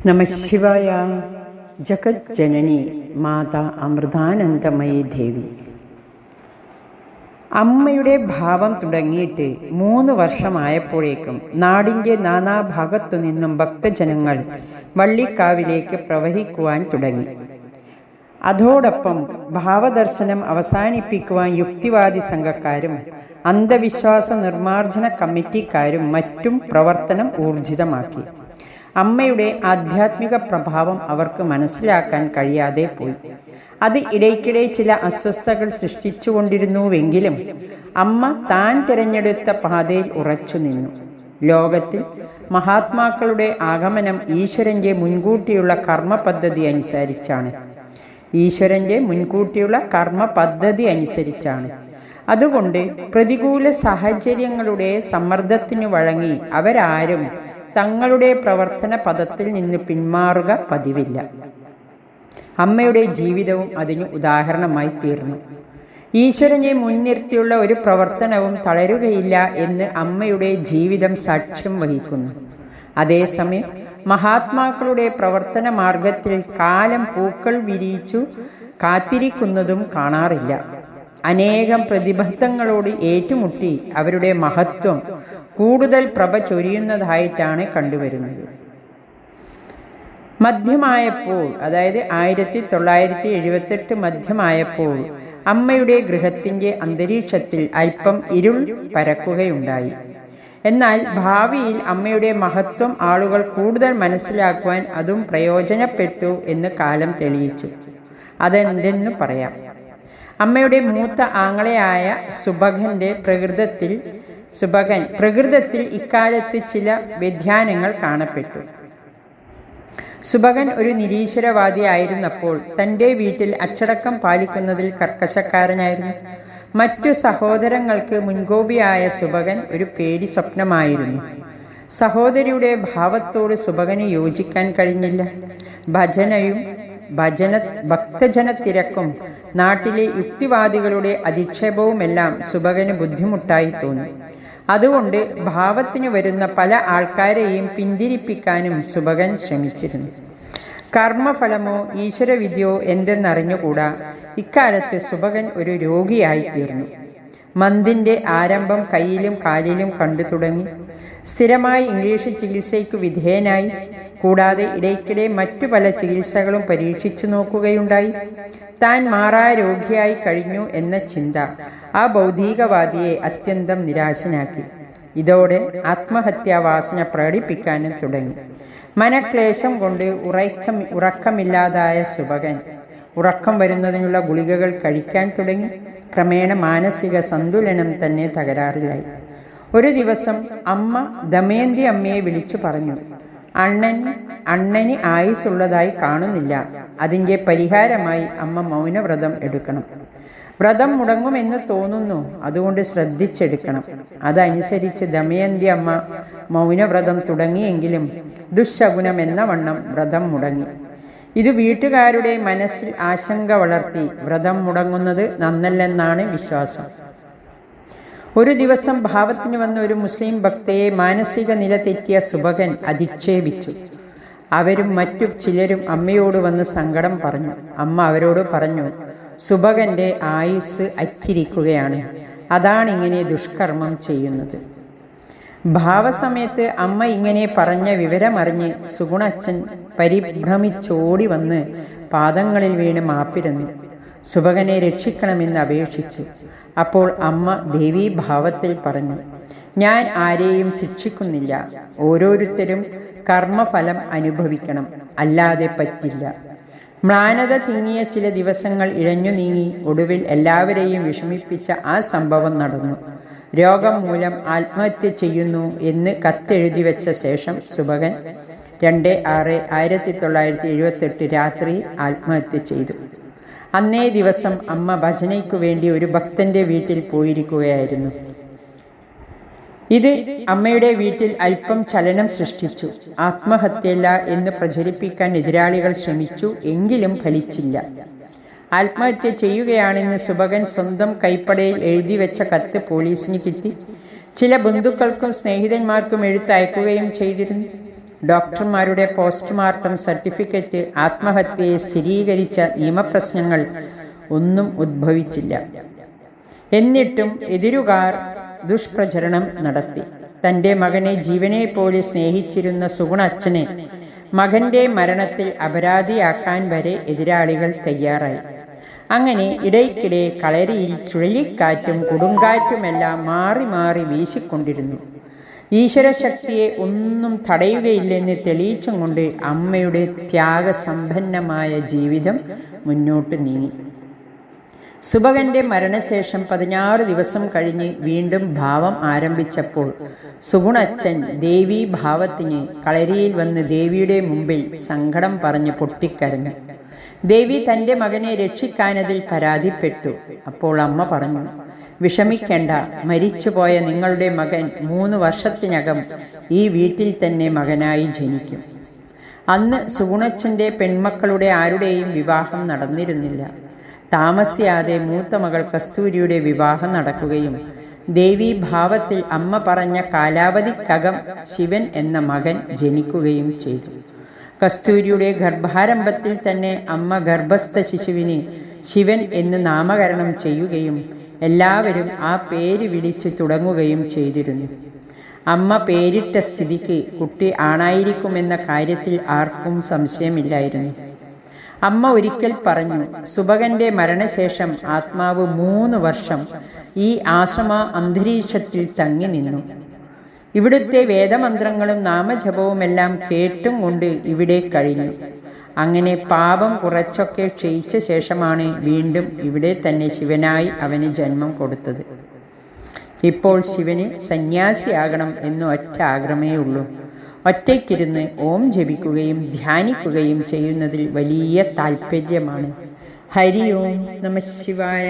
നമഃശിവായ. ജഗജ്ജനനി മാതാ അമൃതാനന്ദമയി ദേവി. അമ്മയുടെ ഭാവം തുടങ്ങിയിട്ട് 3 വർഷമായപ്പോഴേക്കും നാടിൻ്റെ നാനാഭാഗത്തു നിന്നും ഭക്തജനങ്ങൾ വള്ളിക്കാവിലേക്ക് പ്രവഹിക്കുവാൻ തുടങ്ങി. അതോടൊപ്പം ഭാവദർശനം അവസാനിപ്പിക്കുവാൻ യുക്തിവാദി സംഘക്കാരും അന്ധവിശ്വാസ നിർമ്മാർജ്ജന കമ്മിറ്റിക്കാരും മറ്റും പ്രവർത്തനം ഊർജിതമാക്കി. അമ്മയുടെ ആധ്യാത്മിക പ്രഭാവം അവർക്ക് മനസ്സിലാക്കാൻ കഴിയാതെ പോയി. അത് ഇടയ്ക്കിടെ ചില അസ്വസ്ഥതകൾ സൃഷ്ടിച്ചുകൊണ്ടിരുന്നുവെങ്കിലും അമ്മ താൻ തിരഞ്ഞെടുത്ത പാതയിൽ ഉറച്ചു നിന്നു. ലോകത്തിൽ മഹാത്മാക്കളുടെ ആഗമനം ഈശ്വരൻ്റെ മുൻകൂട്ടിയുള്ള കർമ്മ പദ്ധതി അനുസരിച്ചാണ്. അതുകൊണ്ട് പ്രതികൂല സാഹചര്യങ്ങളുടെ സമ്മർദ്ദത്തിനു വഴങ്ങി അവരാരും തങ്ങളുടെ പ്രവർത്തന പദത്തിൽ നിന്ന് പിന്മാറുക പതിവില്ല. അമ്മയുടെ ജീവിതവും അതിന് ഉദാഹരണമായി തീർന്നു. ഈശ്വരനെ മുൻനിർത്തിയുള്ള ഒരു പ്രവർത്തനവും തളരുകയില്ല എന്ന് അമ്മയുടെ ജീവിതം സാക്ഷ്യം വഹിക്കുന്നു. അതേസമയം മഹാത്മാക്കളുടെ പ്രവർത്തന മാർഗത്തിൽ കാലം പൂക്കൾ വിരിയിച്ചു കാത്തിരിക്കുന്നതും കാണാറില്ല. അനേകം പ്രതിബന്ധങ്ങളോട് ഏറ്റുമുട്ടി അവരുടെ മഹത്വം കൂടുതൽ പ്രഭ ചൊരിയുന്നതായിട്ടാണ് കണ്ടുവരുന്നത്. മധ്യമായപ്പോൾ, അതായത് 1978 മധ്യമായപ്പോൾ അമ്മയുടെ ഗൃഹത്തിൻ്റെ അന്തരീക്ഷത്തിൽ അല്പം ഇരുൾ പരക്കുകയുണ്ടായി. എന്നാൽ ഭാവിയിൽ അമ്മയുടെ മഹത്വം ആളുകൾ കൂടുതൽ മനസ്സിലാക്കുവാൻ അതും പ്രയോജനപ്പെട്ടു എന്ന് കാലം തെളിയിച്ചു. അതെന്തെന്ന് പറയാം. അമ്മയുടെ മൂത്ത ആങ്ങളയായ സുബകൻ ഇക്കാലത്ത് ചില വ്യതിയാനങ്ങൾ കാണപ്പെട്ടു. സുബകൻ ഒരു നിരീശ്വരവാദി ആയിരുന്നപ്പോൾ തൻ്റെ വീട്ടിൽ അച്ചടക്കം പാലിക്കുന്നതിൽ കർക്കശക്കാരനായിരുന്നു. മറ്റു സഹോദരങ്ങൾക്ക് മുൻകോപിയായ സുബകൻ ഒരു പേടി സ്വപ്നമായിരുന്നു. സഹോദരിയുടെ ഭാവത്തോട് സുബകന് യോജിക്കാൻ കഴിഞ്ഞില്ല. ഭക്തജന തിരക്കും നാട്ടിലെ യുക്തിവാദികളുടെ അധിക്ഷേപവുമെല്ലാം സുബകന് ബുദ്ധിമുട്ടായി തോന്നി. അതുകൊണ്ട് ഭാവത്തിന് വരുന്ന പല ആൾക്കാരെയും പിന്തിരിപ്പിക്കാനും സുബകൻ ശ്രമിച്ചിരുന്നു. കർമ്മഫലമോ ഈശ്വരവിധിയോ എന്തെന്നറിഞ്ഞുകൂടാ ഇക്കാലത്ത് സുബകൻ ഒരു രോഗിയായി തീർന്നു. മന്തിൻ്റെ ആരംഭം കയ്യിലും കാലിലും കണ്ടു തുടങ്ങി. സ്ഥിരമായി ഇംഗ്ലീഷ് ചികിത്സയ്ക്കു വിധേയനായി. കൂടാതെ ഇടയ്ക്കിടെ മറ്റു പല ചികിത്സകളും പരീക്ഷിച്ചു നോക്കുകയുണ്ടായി. താൻ മാറാ രോഗിയായി കഴിഞ്ഞു എന്ന ചിന്ത ആ ഭൗതികവാദിയെ അത്യന്തം നിരാശനാക്കി. ഇതോടെ ആത്മഹത്യാവാസന പ്രകടിപ്പിക്കാനും തുടങ്ങി. മനക്ലേശം കൊണ്ട് ഉറക്കമില്ലാതായ സുബകൻ ഉറക്കം വരുന്നതിനുള്ള ഗുളികകൾ കഴിക്കാൻ തുടങ്ങി. ക്രമേണ മാനസിക സന്തുലനം തന്നെ തകരാറിലായി. ഒരു ദിവസം അമ്മ ദമയന്തി അമ്മയെ വിളിച്ചു പറഞ്ഞു, അണ്ണന് ആയുസ്സുള്ളതായി കാണുന്നില്ല. അതിൻ്റെ പരിഹാരമായി അമ്മ മൗനവ്രതം എടുക്കണം. വ്രതം മുടങ്ങുമെന്ന് തോന്നുന്നു, അതുകൊണ്ട് ശ്രദ്ധിച്ചെടുക്കണം. അതനുസരിച്ച് ദമയന്തി അമ്മ മൗനവ്രതം തുടങ്ങിയെങ്കിലും ദുശകുനമെന്ന വണ്ണം വ്രതം മുടങ്ങി. ഇത് വീട്ടുകാരുടെ മനസ്സിൽ ആശങ്ക വളർത്തി. വ്രതം മുടങ്ങുന്നത് നന്നല്ലെന്നാണ് വിശ്വാസം. ഒരു ദിവസം ഭാവത്തിന് വന്ന ഒരു മുസ്ലിം ഭക്തയെ മാനസിക നില തെറ്റിയ സുബകൻ അധിക്ഷേപിച്ചു. അവരും മറ്റു ചിലരും അമ്മയോട് വന്ന് സങ്കടം പറഞ്ഞു. അമ്മ അവരോട് പറഞ്ഞു, സുബകന്റെ ആയുസ് അറ്റിരിക്കുകയാണ്, അതാണിങ്ങനെ ദുഷ്കർമ്മം ചെയ്യുന്നത്. ഭാവസമയത്ത് അമ്മ ഇങ്ങനെ പറഞ്ഞ വിവരമറിഞ്ഞ് സുഗുണച്ചൻ പരിഭ്രമിച്ചോടി വന്ന് പാദങ്ങളിൽ വീണ് മാപ്പിരന്നു. സുബകനെ രക്ഷിക്കണമെന്ന് അപേക്ഷിച്ചു. അപ്പോൾ അമ്മ ദേവീഭാവത്തിൽ പറഞ്ഞു, ഞാൻ ആരെയും ശിക്ഷിക്കുന്നില്ല. ഓരോരുത്തരും കർമ്മഫലം അനുഭവിക്കണം, അല്ലാതെ പറ്റില്ല. മ്ലാനത തിങ്ങിയ ചില ദിവസങ്ങൾ ഇഴഞ്ഞു നീങ്ങി. ഒടുവിൽ എല്ലാവരെയും വിഷമിപ്പിച്ച ആ സംഭവം നടന്നു. രോഗം മൂലം ആത്മഹത്യ ചെയ്യുന്നു എന്ന് കത്തെഴുതി വെച്ച ശേഷം സുബകൻ 2/6/1978 രാത്രി ആത്മഹത്യ ചെയ്തു. അന്നേ ദിവസം അമ്മ ഭജനയ്ക്കു വേണ്ടി ഒരു ഭക്തന്റെ വീട്ടിൽ പോയിരിക്കുകയായിരുന്നു. ഇത് അമ്മയുടെ വീട്ടിൽ അല്പം ചലനം സൃഷ്ടിച്ചു. ആത്മഹത്യയല്ല എന്ന് പ്രചരിപ്പിക്കാൻ എതിരാളികൾ ശ്രമിച്ചു, എങ്കിലും ഫലിച്ചില്ല. ആത്മഹത്യ ചെയ്യുകയാണെന്ന് സുബകൻ സ്വന്തം കൈപ്പടയിൽ എഴുതി വെച്ച കത്ത് പോലീസിന് കിട്ടി. ചില ബന്ധുക്കൾക്കും സ്നേഹിതന്മാർക്കും എഴുത്തയക്കുകയും ചെയ്തിരുന്നു. ഡോക്ടർമാരുടെ പോസ്റ്റ്മോർട്ടം സർട്ടിഫിക്കറ്റ് ആത്മഹത്യയെ സ്ഥിരീകരിച്ച നിയമപ്രശ്നങ്ങൾ ഒന്നും ഉദ്ഭവിച്ചില്ല. എന്നിട്ടും എതിരുകാർ ദുഷ്പ്രചരണം നടത്തി. തൻ്റെ മകനെ ജീവനെ പോലെ സ്നേഹിച്ചിരുന്ന സുഗുണച്ചനെ മകന്റെ മരണത്തിൽ അപരാധിയാക്കാൻ വരെ എതിരാളികൾ തയ്യാറായി. അങ്ങനെ ഇടയ്ക്കിടെ കളരിയിൽ ചുഴലിക്കാറ്റും കൊടുങ്കാറ്റുമെല്ലാം മാറി മാറി വീശിക്കൊണ്ടിരുന്നു. ഈശ്വരശക്തിയെ ഒന്നും തടയുകയില്ലെന്ന് തെളിയിച്ചും കൊണ്ട് അമ്മയുടെ ത്യാഗസമ്പന്നമായ ജീവിതം മുന്നോട്ട് നീങ്ങി. സുബകന്റെ മരണശേഷം 16 ദിവസം കഴിഞ്ഞ് വീണ്ടും ഭാവം ആരംഭിച്ചപ്പോൾ സുഗുണച്ചൻ ദേവീ ഭാവത്തിന് കളരിയിൽ വന്ന് ദേവിയുടെ മുമ്പിൽ സങ്കടം പറഞ്ഞ് പൊട്ടിക്കരഞ്ഞു. ദേവി തൻ്റെ മകനെ രക്ഷിക്കാനതിൽ പരാതിപ്പെട്ടു. അപ്പോൾ അമ്മ പറഞ്ഞു, വിഷമിക്കേണ്ട, മരിച്ചുപോയ നിങ്ങളുടെ മകൻ 3 വർഷത്തിനകം ഈ വീട്ടിൽ തന്നെ മകനായി ജനിക്കും. അന്ന് സുഗുണച്ചൻ്റെ പെൺമക്കളുടെ ആരുടെയും വിവാഹം നടന്നിരുന്നില്ല. താമസിയാതെ മൂത്ത മകൾ കസ്തൂരിയുടെ വിവാഹം നടക്കുകയും ദേവീ ഭാവത്തിൽ അമ്മ പറഞ്ഞ കാലാവധിക്കകം ശിവൻ എന്ന മകൻ ജനിക്കുകയും ചെയ്തു. കസ്തൂരിയുടെ ഗർഭാരംഭത്തിൽ തന്നെ അമ്മ ഗർഭസ്ഥ ശിശുവിന് ശിവൻ എന്ന് നാമകരണം ചെയ്യുകയും എല്ലാവരും ആ പേര് വിളിച്ച് തുടങ്ങുകയും ചെയ്തിരുന്നു. അമ്മ പേരിട്ട സ്ഥിതിക്ക് കുട്ടി ആണായിരിക്കുമെന്ന കാര്യത്തിൽ ആർക്കും സംശയമില്ലായിരുന്നു. അമ്മ ഒരിക്കൽ പറഞ്ഞു, സുബകന്റെ മരണശേഷം ആത്മാവ് 3 വർഷം ഈ ആശ്രമ അന്തരീക്ഷത്തിൽ തങ്ങി നിന്നു. ഇവിടുത്തെ വേദമന്ത്രങ്ങളും നാമജപവുമെല്ലാം കേട്ടും കൊണ്ട് ഇവിടെ കഴിഞ്ഞു. അങ്ങനെ പാപം കുറച്ചൊക്കെ ക്ഷയിച്ച ശേഷമാണ് വീണ്ടും ഇവിടെ തന്നെ ശിവനായി അവന് ജന്മം കൊടുത്തത്. ഇപ്പോൾ ശിവന് സന്യാസിയാകണം എന്ന് ഒറ്റ ആഗ്രഹമേ ഉള്ളൂ. ഒറ്റയ്ക്കിരുന്ന് ഓം ജപിക്കുകയും ധ്യാനിക്കുകയും ചെയ്യുന്നതിൽ വലിയ താല്പര്യമാണ്. ഹരി ഓം നമഃ ശിവായ.